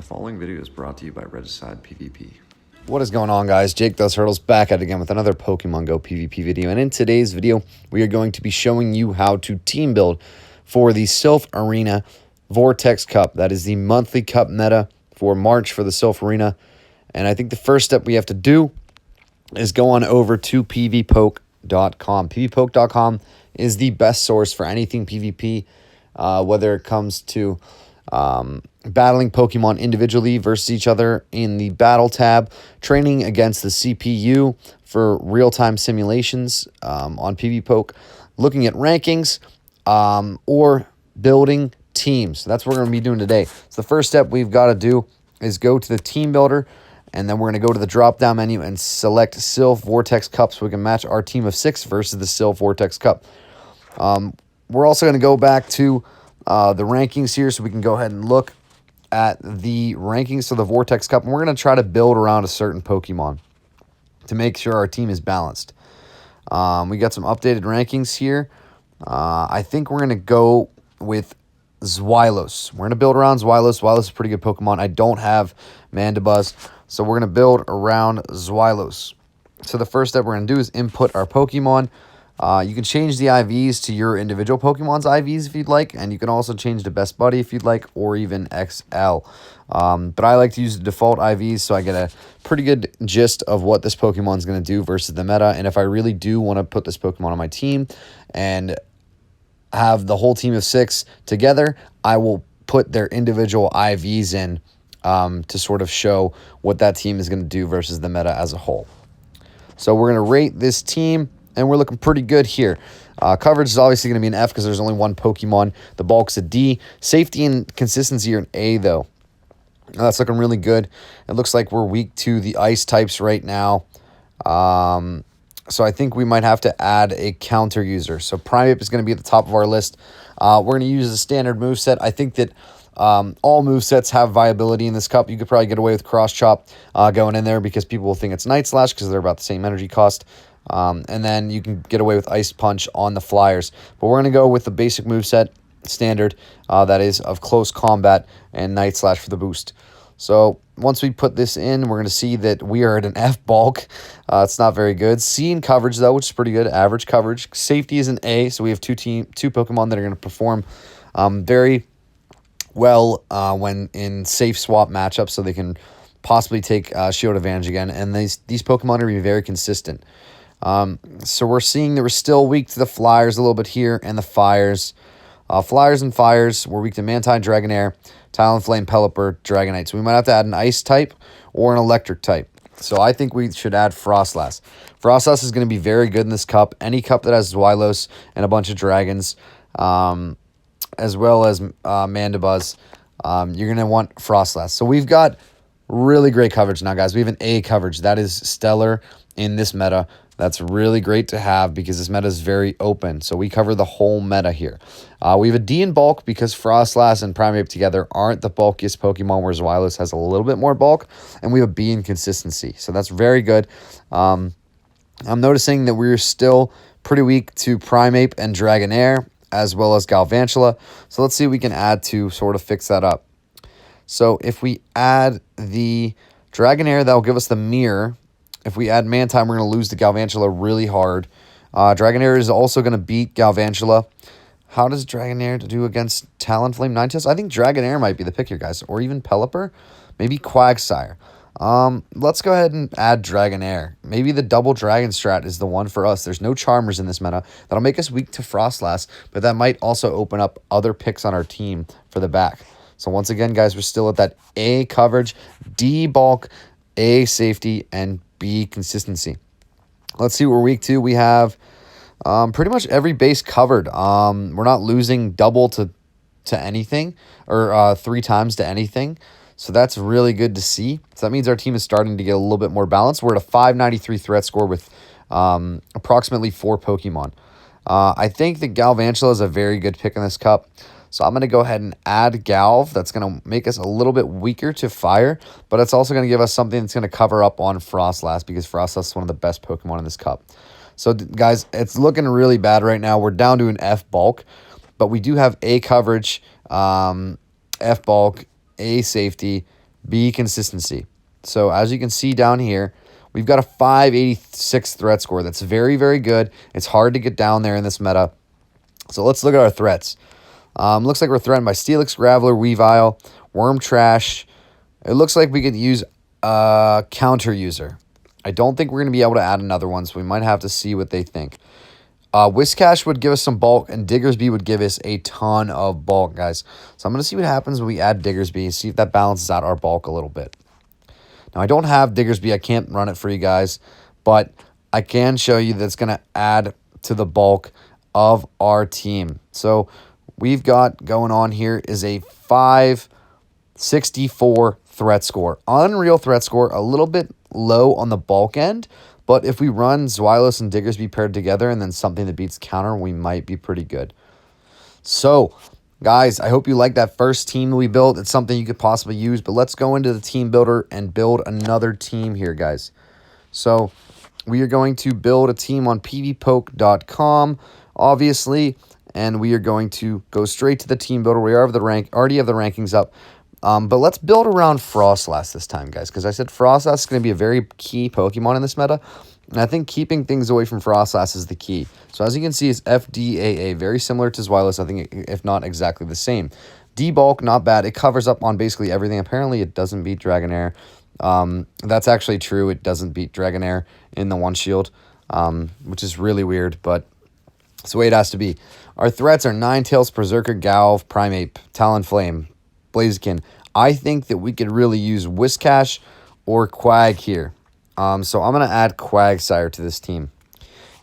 following video is brought to you by Regicide PvP. What is going on, guys? Jake Does Hurdles back at it again with another Pokemon Go PvP video. And in today's video, we are going to be showing you how to team build for the Silph Arena Vortex Cup. That is the monthly cup meta for March for the Silph Arena. And I think the first step we have to do is go on over to pvpoke.com. pvpoke.com is the best source for anything PvP, whether it comes to battling Pokemon individually versus each other in the battle tab, training against the CPU for real-time simulations on PvPoke, looking at rankings, or building teams. That's what we're going to be doing today. So the first step we've got to do is go to the team builder, and then we're going to go to the drop-down menu and select Silph Vortex Cup so we can match our team of 6 versus the Silph Vortex Cup. We're also going to go back to the rankings here so we can go ahead and look at the rankings for the Vortex Cup. And we're going to try to build around a certain Pokemon to make sure our team is balanced. We got some updated rankings here. I think we're going to go with Zweilous. We're going to build around Zweilous. Zweilous is a pretty good Pokemon. I don't have Mandibuzz, so we're going to build around Zweilous. So the first step we're going to do is input our Pokemon. You can change the IVs to your individual Pokemon's IVs if you'd like, and you can also change to Best Buddy if you'd like, or even XL. But I like to use the default IVs so I get a pretty good gist of what this Pokemon's going to do versus the meta. And if I really do want to put this Pokemon on my team and have the whole team of 6 together, I will put their individual IVs in to sort of show what that team is going to do versus the meta as a whole. So we're going to rate this team, and we're looking pretty good here. Coverage is obviously going to be an F because there's only one Pokemon. The bulk's a D. Safety and consistency are an A, though. That's looking really good. It looks like we're weak to the ice types right now. So I think we might have to add a counter user. So Primeape is going to be at the top of our list. We're going to use the standard moveset. I think that all movesets have viability in this cup. You could probably get away with Cross Chop going in there because people will think it's Night Slash because they're about the same energy cost. And then you can get away with Ice Punch on the Flyers. But we're going to go with the basic moveset standard, that is of Close Combat and Night Slash for the boost. So once we put this in, we're going to see that we are at an F bulk. It's not very good. C in coverage, though, which is pretty good. Average coverage. Safety is an A, so we have two Pokemon that are going to perform very well when in safe swap matchups, so they can possibly take shield advantage again. And these Pokemon are going to be very consistent. So we're seeing that we're still weak to the Flyers a little bit here and the Fires. Flyers and Fires, we're weak to Mantine, Dragonair, Talonflame, Pelipper, Dragonite. So we might have to add an Ice type or an Electric type. So I think we should add Frostlass. Frostlass is going to be very good in this cup. Any cup that has Zweilous and a bunch of dragons, as well as Mandibuzz, you're going to want Frostlass. So we've got really great coverage now, guys. We have an A coverage. That is stellar in this meta. That's really great to have because this meta is very open. So we cover the whole meta here. We have a D in bulk because Frostlass and Primeape together aren't the bulkiest Pokemon, where Zweilous has a little bit more bulk. And we have a B in consistency. So that's very good. I'm noticing that we're still pretty weak to Primeape and Dragonair, as well as Galvantula. So let's see what we can add to sort of fix that up. So if we add the Dragonair, that will give us the Mirror. If we add Mantine, we're going to lose the Galvantula really hard. Dragonair is also going to beat Galvantula. How does Dragonair do against Talonflame Ninetales? I think Dragonair might be the pick here, guys. Or even Pelipper. Maybe Quagsire. Let's go ahead and add Dragonair. Maybe the double Dragon strat is the one for us. There's no Charmers in this meta. That'll make us weak to Frostlass, but that might also open up other picks on our team for the back. So once again, guys, we're still at that A coverage, D bulk, A safety, and B consistency. Let's see what we're weak to. We have pretty much every base covered. We're not losing double to anything, or 3 times to anything. So that's really good to see. So that means our team is starting to get a little bit more balanced. We're at a 593 threat score with approximately 4 Pokemon. I think that Galvantula is a very good pick in this cup. So I'm going to go ahead and add Galv. That's going to make us a little bit weaker to Fire, but it's also going to give us something that's going to cover up on Frostlass because Frostlass is one of the best Pokemon in this cup. So, guys, it's looking really bad right now. We're down to an F bulk, but we do have A coverage, F bulk, A safety, B, consistency. So as you can see down here, we've got a 586 threat score. That's very, very good. It's hard to get down there in this meta. So let's look at our threats. Looks like we're threatened by Steelix, Graveler, Weavile, Worm Trash. It looks like we could use a counter user. I don't think we're going to be able to add another one, so we might have to see what they think. Whiscash would give us some bulk, and Diggersby would give us a ton of bulk, guys. So I'm going to see what happens when we add Diggersby, see if that balances out our bulk a little bit. Now, I don't have Diggersby. I can't run it for you guys, but I can show you that it's going to add to the bulk of our team. So we've got going on here is a 564 threat score. Unreal threat score, a little bit low on the bulk end, but if we run Zweilous and Diggersby paired together and then something that beats counter, we might be pretty good. So, guys, I hope you like that first team that we built. It's something you could possibly use, but let's go into the team builder and build another team here, guys. So, we are going to build a team on pvpoke.com, obviously, and we are going to go straight to the team builder. We already have the rankings up. But let's build around Frostlass this time, guys, because I said Frostlass is going to be a very key Pokemon in this meta, and I think keeping things away from Frostlass is the key. So as you can see, it's FDAA, very similar to Zweilous, I think, if not exactly the same. D-Bulk, not bad. It covers up on basically everything. Apparently, it doesn't beat Dragonair. That's actually true. It doesn't beat Dragonair in the one shield, which is really weird, but it's the way it has to be. Our threats are Ninetales, Berserker, Galv, Primeape, Talonflame, Blaziken. I think that we could really use Whiscash or Quag here. So I'm going to add Quagsire to this team.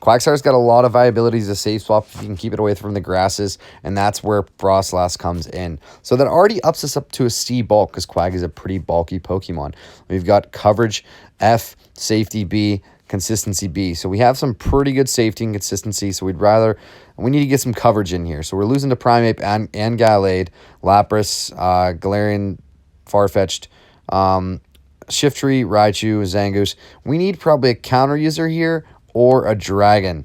Quagsire's got a lot of viability as a safe swap if you can keep it away from the grasses, and that's where Frostlass comes in. So that already ups us up to a C bulk because Quag is a pretty bulky Pokemon. We've got coverage F, safety B, consistency B. So we have some pretty good safety and consistency, so we need to get some coverage in here. So we're losing to Primeape and Gallade, Lapras, Galarian, Farfetch'd, Shiftry, Raichu, Zangoose. We need probably a counter user here or a dragon.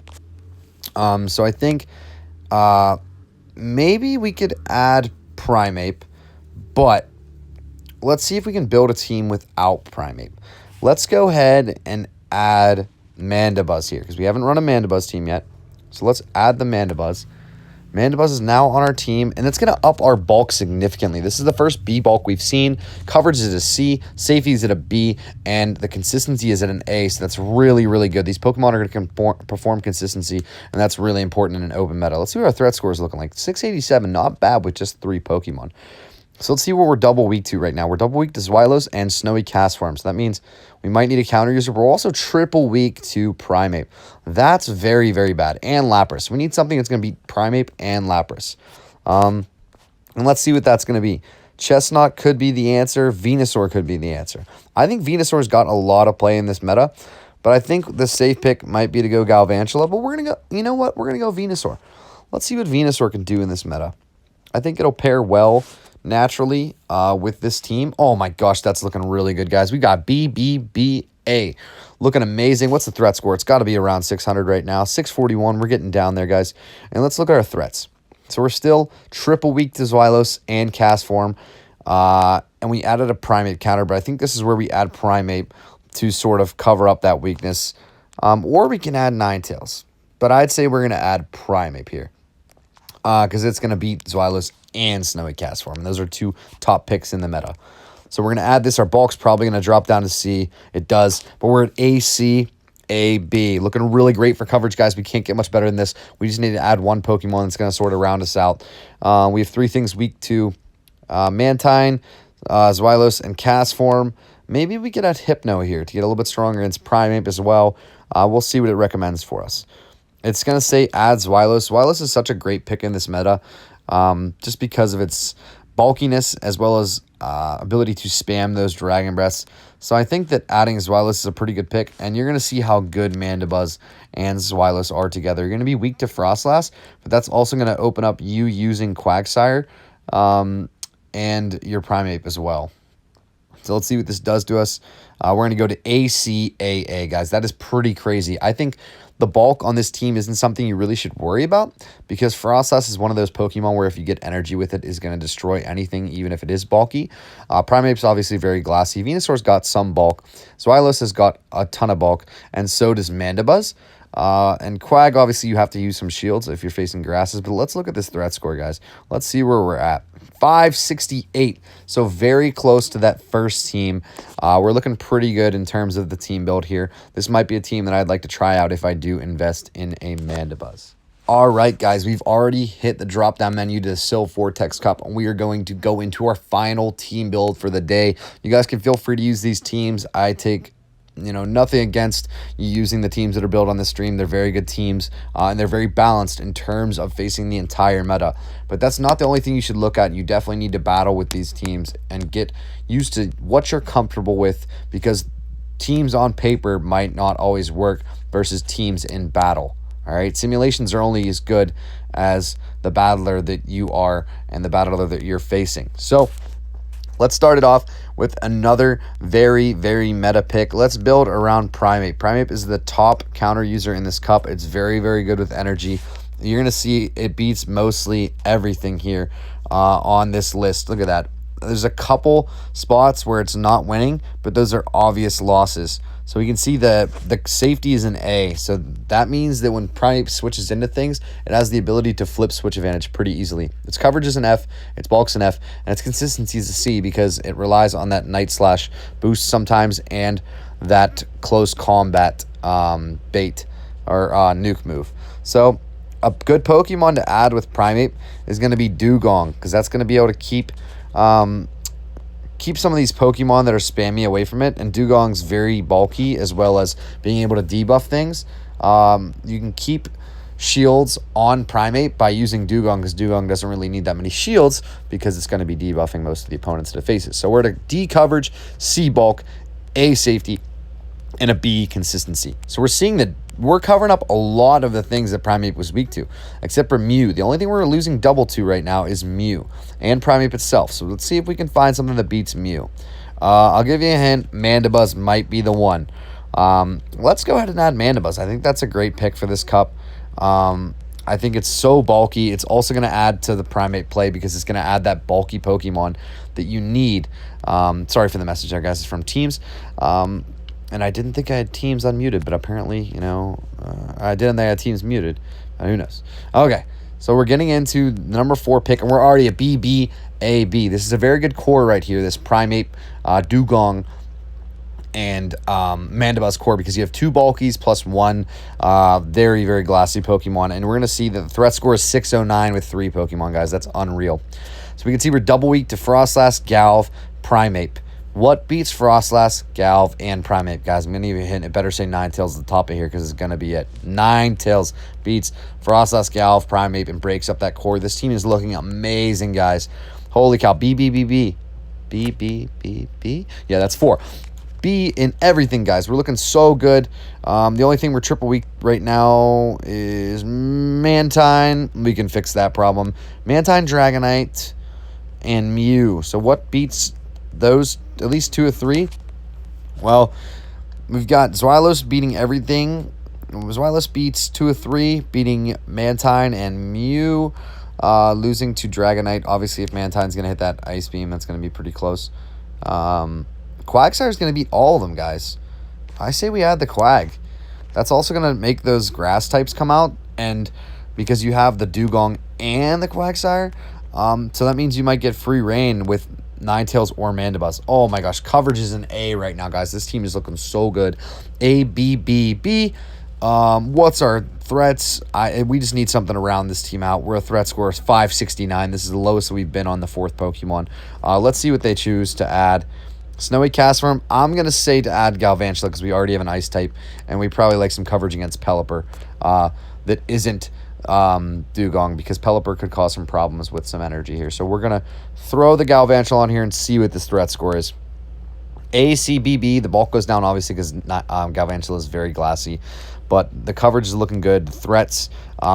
So I think maybe we could add Primeape, but let's see if we can build a team without Primeape. Let's go ahead and add Mandibuzz here because we haven't run a Mandibuzz team yet. So let's add the Mandibuzz. Mandibuzz is now on our team, and it's going to up our bulk significantly. This is the first B bulk we've seen. Coverage is at a C, safety is at a B, and the consistency is at an A, so that's really, really good. These Pokemon are going to perform consistency, and that's really important in an open meta. Let's see what our threat score is looking like. 687, not bad with just 3 Pokemon. So let's see what we're double weak to right now. We're double weak to Zweilous and Snowy Castform. So that means we might need a counter user. We're also triple weak to Primeape. That's very, very bad. And Lapras. We need something that's going to beat Primeape and Lapras. And let's see what that's going to be. Chestnut could be the answer. Venusaur could be the answer. I think Venusaur's got a lot of play in this meta. But I think the safe pick might be to go Galvantula. But we're going to go, you know what? We're going to go Venusaur. Let's see what Venusaur can do in this meta. I think it'll pair well naturally with this team. Oh my gosh, that's looking really good, guys. We got BBBA. Looking amazing. What's the threat score? It's got to be around 600 right now. 641. We're getting down there, guys. And let's look at our threats. So we're still triple weak to Zweilous and Castform. And we added a Primeape counter, but I think this is where we add Primeape to sort of cover up that weakness. Or we can add Ninetales. But I'd say we're going to add Primeape here. Because it's going to beat Zweilous and Snowy Castform. And those are 2 top picks in the meta. So we're going to add this. Our bulk's probably going to drop down to C. It does. But we're at AC, AB. Looking really great for coverage, guys. We can't get much better than this. We just need to add 1 Pokemon that's going to sort of round us out. We have 3 things weak to Mantine, Zweilous, and Castform. Maybe we could add Hypno here to get a little bit stronger against Primeape as well. We'll see what it recommends for us. It's going to say add Zweilous. Zweilous is such a great pick in this meta just because of its bulkiness as well as ability to spam those Dragon Breaths. So I think that adding Zweilous is a pretty good pick, and you're going to see how good Mandibuzz and Zweilous are together. You're going to be weak to Frostlass, but that's also going to open up you using Quagsire and your Primeape as well. So let's see what this does to us. We're going to go to ACAA, guys. That is pretty crazy. I think the bulk on this team isn't something you really should worry about because Frostlass is one of those Pokemon where if you get energy with it, is going to destroy anything, even if it is bulky. Primeape's obviously very glassy. Venusaur's got some bulk. Zweilous has got a ton of bulk, and so does Mandibuzz. And Quag, obviously, you have to use some shields if you're facing grasses. But let's look at this threat score, guys. Let's see where we're at. 568. So very close to that first team. We're looking pretty good in terms of the team build here. This might be a team that I'd like to try out if I do invest in a Mandibuzz. All right, guys, we've already hit the drop-down menu to the Silph Vortex Cup, and we are going to go into our final team build for the day. You guys can feel free to use these teams. I take nothing against you using the teams that are built on the stream. They're very good teams, and they're very balanced in terms of facing the entire meta. But that's not the only thing you should look at. You definitely need to battle with these teams and get used to what you're comfortable with, because teams on paper might not always work versus teams in battle. All right, simulations are only as good as the battler that you are and the battler that you're facing. So let's start it off with another very, very meta pick. Let's build around Primeape. Primeape is the top counter user in this cup. It's very, very good with energy. You're going to see it beats mostly everything here on this list. Look at that. There's a couple spots where it's not winning, but those are obvious losses. So we can see the safety is an A. So that means that when Primeape switches into things, it has the ability to flip switch advantage pretty easily. Its coverage is an F, its bulk's an F, and its consistency is a C because it relies on that Night Slash boost sometimes and that close combat bait or nuke move. So a good Pokemon to add with Primeape is going to be Dugong, because that's going to be able to keep some of these Pokemon that are spammy away from it, and Dugong's very bulky as well as being able to debuff things. You can keep shields on Primeape by using Dugong, because Dugong doesn't really need that many shields because it's going to be debuffing most of the opponents that it faces. So we're at a D coverage, C bulk, A safety, and a B consistency. So we're seeing that we're covering up a lot of the things that Primeape was weak to, except for Mew. The only thing we're losing double to right now is Mew and Primeape itself. So let's see if we can find something that beats Mew. I'll give you a hint. Mandibuzz might be the one. Let's go ahead and add Mandibuzz. I think that's a great pick for this cup. I think it's so bulky. It's also going to add to the Primeape play because it's going to add that bulky Pokemon that you need. Sorry for the message there, guys. It's from Teams. And I didn't think I had Teams unmuted, but apparently, I didn't think I had Teams muted. Who knows? Okay, so we're getting into the number 4 pick, and we're already at BBAB. This is a very good core right here, this Primeape, Dugong, and Mandibuzz core, because you have 2 bulkies plus 1 very, very glassy Pokemon. And we're going to see that the threat score is 609 with 3 Pokemon, guys. That's unreal. So we can see we're double weak to Frostlass, Galv, Primeape. What beats Frostlass, Galv, and Primeape? Guys, I'm going to give you a hint. It better say Ninetales at the top of here because it's going to be it. Ninetales beats Frostlass, Galv, Primeape, and breaks up that core. This team is looking amazing, guys. Holy cow. B. Yeah, that's 4. B in everything, guys. We're looking so good. The only thing we're triple weak right now is Mantine. We can fix that problem. Mantine, Dragonite, and Mew. So what beats those? At least 2 or 3. Well, we've got Zweilous beating everything. Zweilous beats 2 or 3, beating Mantine and Mew, losing to Dragonite. Obviously, if Mantine's going to hit that Ice Beam, that's going to be pretty close. Quagsire's going to beat all of them, guys. I say we add the Quag. That's also going to make those grass types come out, and because you have the Dugong and the Quagsire, so that means you might get free reign with Ninetales or Mandibuzz. Oh my gosh, coverage is an A right now, guys. This team is looking so good. A, B, B, B. What's our threats? We just need something around this team out. We're a threat score of 569. This is the lowest we've been on the 4th Pokemon. Let's see what they choose to add. Snowy Castform. I'm going to say to add Galvantula because we already have an Ice type, and we probably like some coverage against Pelipper that isn't Dugong, because Pelipper could cause some problems with some energy here. So we're going to throw the Galvantula on here and see what this threat score is. ACBB, the bulk goes down obviously because Galvantula is very glassy, but the coverage is looking good. The threats,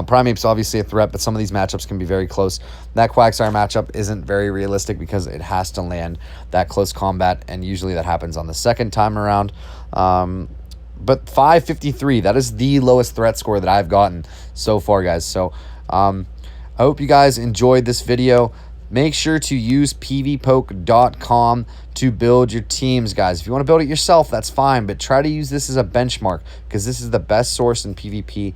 Primeape's obviously a threat, but some of these matchups can be very close. That Quagsire matchup isn't very realistic because it has to land that close combat, and usually that happens on the second time around. But 553, that is the lowest threat score that I've gotten so far, guys. So I hope you guys enjoyed this video. Make sure to use pvpoke.com to build your teams, guys. If you want to build it yourself, that's fine, but try to use this as a benchmark because this is the best source in PvP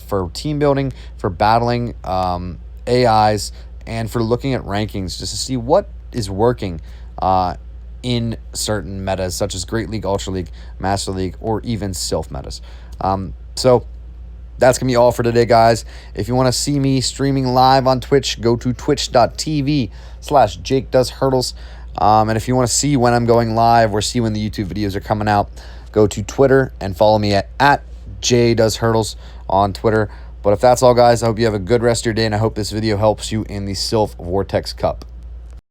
for team building, for battling AIs, and for looking at rankings just to see what is working in certain metas, such as Great League, Ultra League, Master League, or even Silph metas. So that's going to be all for today, guys. If you want to see me streaming live on Twitch, go to twitch.tv/JakeDoesHurdles. And if you want to see when I'm going live or see when the YouTube videos are coming out, go to Twitter and follow me at JDoesHurdles on Twitter. But if that's all, guys, I hope you have a good rest of your day, and I hope this video helps you in the Silph Vortex Cup.